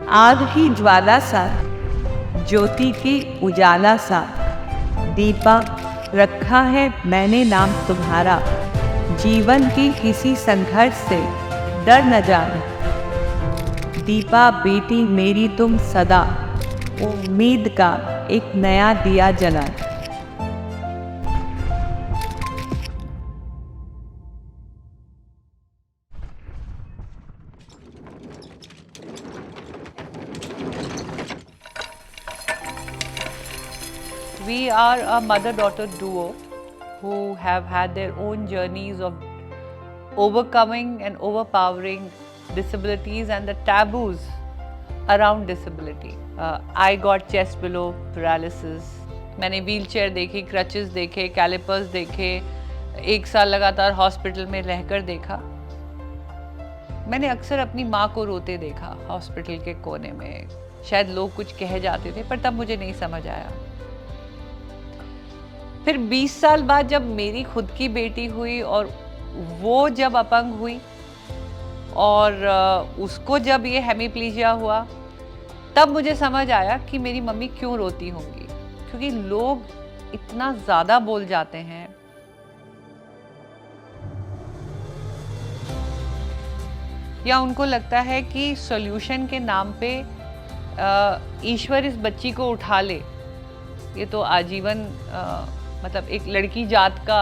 आग ही ज्वाला सा, ज्योति की उजाला सा, दीपा रखा है मैंने नाम तुम्हारा, जीवन की किसी संघर्ष से डर न जाना। दीपा बेटी मेरी तुम सदा, उम्मीद का एक नया दिया जला। We are a mother-daughter duo who have had their own journeys of overcoming and overpowering disabilities and the taboos around disability. I got chest below paralysis. मैंने wheelchair देखी, crutches देखे, calipers देखे, 1 साल लगातार हॉस्पिटल में रहकर देखा। मैंने अक्सर अपनी माँ को रोते देखा हॉस्पिटल के कोने में। शायद लोग कुछ कह जाते थे पर तब मुझे नहीं समझ आया। फिर 20 साल बाद जब मेरी खुद की बेटी हुई और वो जब अपंग हुई और उसको जब ये हेमीप्लीजिया हुआ, तब मुझे समझ आया कि मेरी मम्मी क्यों रोती होंगी, क्योंकि लोग इतना ज़्यादा बोल जाते हैं। या उनको लगता है कि सॉल्यूशन के नाम पे ईश्वर इस बच्ची को उठा ले। ये तो आजीवन मतलब एक लड़की जात का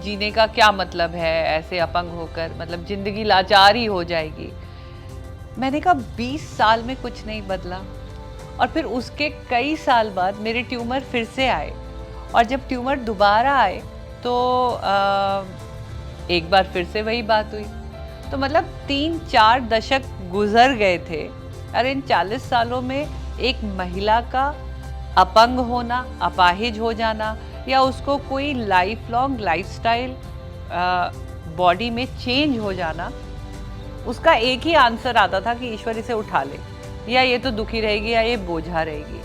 जीने का क्या मतलब है ऐसे अपंग होकर, मतलब जिंदगी लाचार ही हो जाएगी। मैंने कहा 20 साल में कुछ नहीं बदला। और फिर उसके कई साल बाद मेरे ट्यूमर फिर से आए, और जब ट्यूमर दोबारा आए तो एक बार फिर से वही बात हुई। तो मतलब 3-4 दशक गुजर गए थे और इन 40 सालों में एक महिला का अपंग होना, अपाहिज हो जाना, या उसको कोई लाइफ लॉन्ग लाइफस्टाइल बॉडी में चेंज हो जाना, उसका एक ही आंसर आता था कि ईश्वर इसे उठा ले, या ये तो दुखी रहेगी या ये बोझा रहेगी।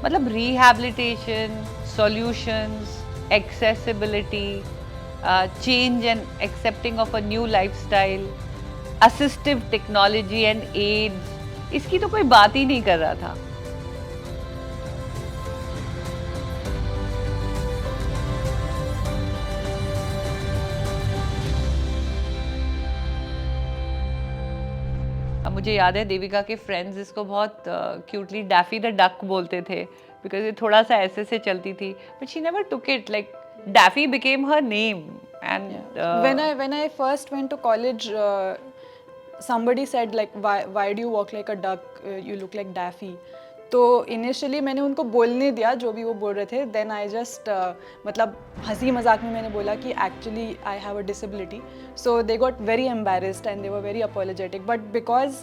मतलब rehabilitation, solutions, accessibility, change and accepting of a new lifestyle, assistive technology and aids, इसकी तो कोई बात ही नहीं कर रहा था। मुझे याद है देविका के फ्रेंड्स इसको बहुत क्यूटली डैफी द डक बोलते थे, बिकॉज ये थोड़ा सा ऐसे से चलती थी, but she never took it, like Daffy became her name. And when I first went to college, somebody said like why do you walk like a duck, you look like Daffy. तो initially मैंने उनको बोलने दिया जो भी वो बोल रहे थे, देन आई जस्ट मतलब हंसी मजाक में मैंने बोला कि actually I have a disability. So they got very embarrassed and they were very apologetic, but because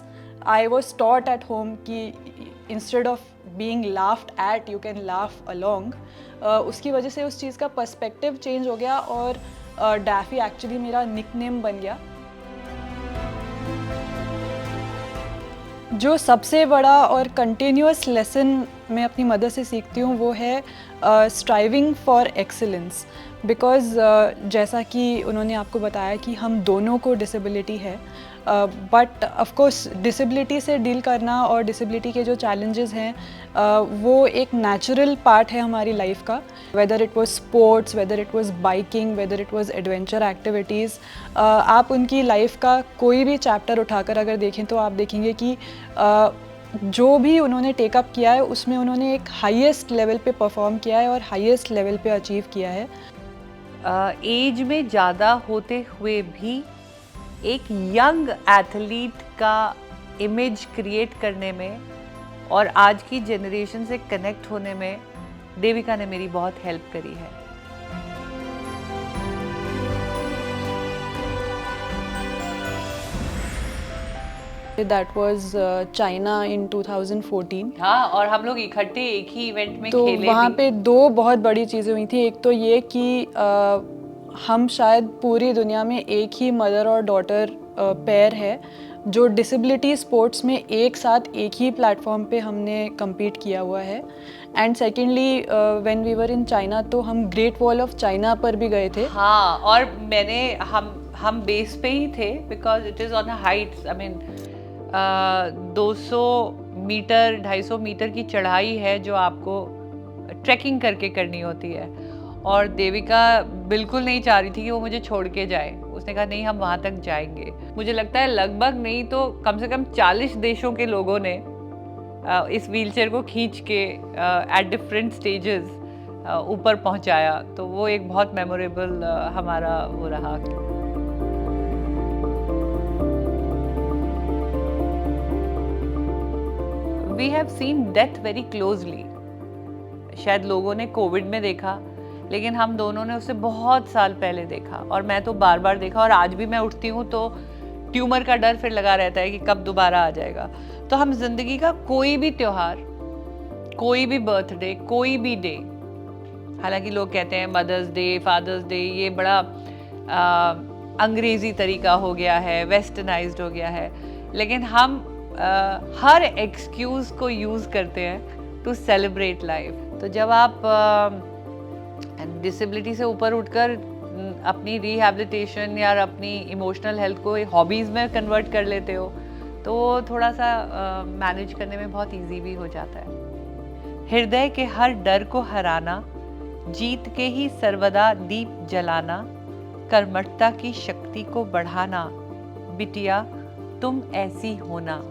I was taught at home कि instead of being laughed at you can laugh along, उसकी वजह से उस चीज़ का perspective change हो गया और Daffy actually मेरा निकनेम बन गया। जो सबसे बड़ा और कंटिन्यूअस लेसन मैं अपनी मदर से सीखती हूँ वो है स्ट्राइविंग फॉर एक्सीलेंस, बिकॉज़ जैसा कि उन्होंने आपको बताया कि हम दोनों को डिसेबिलिटी है, बट ऑफ कोर्स डिसेबिलिटी से डील करना और डिसेबिलिटी के जो चैलेंजेस हैं वो एक नेचुरल पार्ट है हमारी लाइफ का, whether it was sports, whether it was biking, whether it was adventure activities. आप उनकी लाइफ का कोई भी चैप्टर उठाकर अगर देखें तो आप देखेंगे कि जो भी उन्होंने टेकअप किया है उसमें उन्होंने एक हाईएस्ट लेवल पे परफॉर्म किया है और हाईएस्ट लेवल पे अचीव किया है। एज में ज़्यादा होते हुए भी एक यंग एथलीट का इमेज क्रिएट करने में और आज की जनरेशन से कनेक्ट होने में देविका ने मेरी बहुत हेल्प करी है। That was China in 2014। हाँ, और हम लोग इकट्ठे एक ही इवेंट में तो खेले वहाँ भी। पे 2 बहुत बड़ी चीज़ें हुई थी। एक तो ये कि हम शायद पूरी दुनिया में एक ही मदर और डॉटर पेयर है जो डिसेबिलिटी स्पोर्ट्स में एक साथ एक ही प्लेटफॉर्म पे हमने कम्पीट किया हुआ है। And secondly when we were in China तो हम ग्रेट वॉल ऑफ चाइना पर भी गए थे। हाँ, और हम बेस पे ही थे because it is on a heights. I mean 200 metre 250 metre की चढ़ाई है जो आपको ट्रैकिंग करके करनी होती है। और देविका बिल्कुल नहीं चाह रही थी कि वो मुझे छोड़ के जाए। उसने कहा नहीं, हम वहाँ तक जाएंगे। मुझे लगता है लगभग नहीं तो कम से कम 40 देशों के लोगों ने इस व्हीलचेयर को खींच के एट डिफरेंट स्टेजेस ऊपर पहुँचाया। तो वो एक बहुत मेमोरेबल हमारा वो रहा। We have seen death very closely. शायद लोगों ने कोविड में देखा, लेकिन हम दोनों ने उसे बहुत साल पहले देखा, और मैं तो बार बार देखा। और आज भी मैं उठती हूँ तो ट्यूमर का डर फिर लगा रहता है कि कब दोबारा आ जाएगा। तो हम जिंदगी का कोई भी त्योहार, कोई भी बर्थडे, कोई भी डे, हालांकि लोग कहते हैं मदर्स डे, फादर्स डे, ये बड़ा अंग्रेजी तरीका हो गया है, वेस्टर्नाइज्ड हो गया है, लेकिन हम हर एक्सक्यूज को यूज करते हैं टू सेलिब्रेट लाइफ। तो जब आप डिसेबिलिटी से ऊपर उठकर अपनी रिहैबिलिटेशन या अपनी इमोशनल हेल्थ को हॉबीज़ में कन्वर्ट कर लेते हो, तो थोड़ा सा मैनेज करने में बहुत इजी भी हो जाता है। हृदय के हर डर को हराना, जीत के ही सर्वदा दीप जलाना, कर्मठता की शक्ति को बढ़ाना, बिटिया तुम ऐसी होना।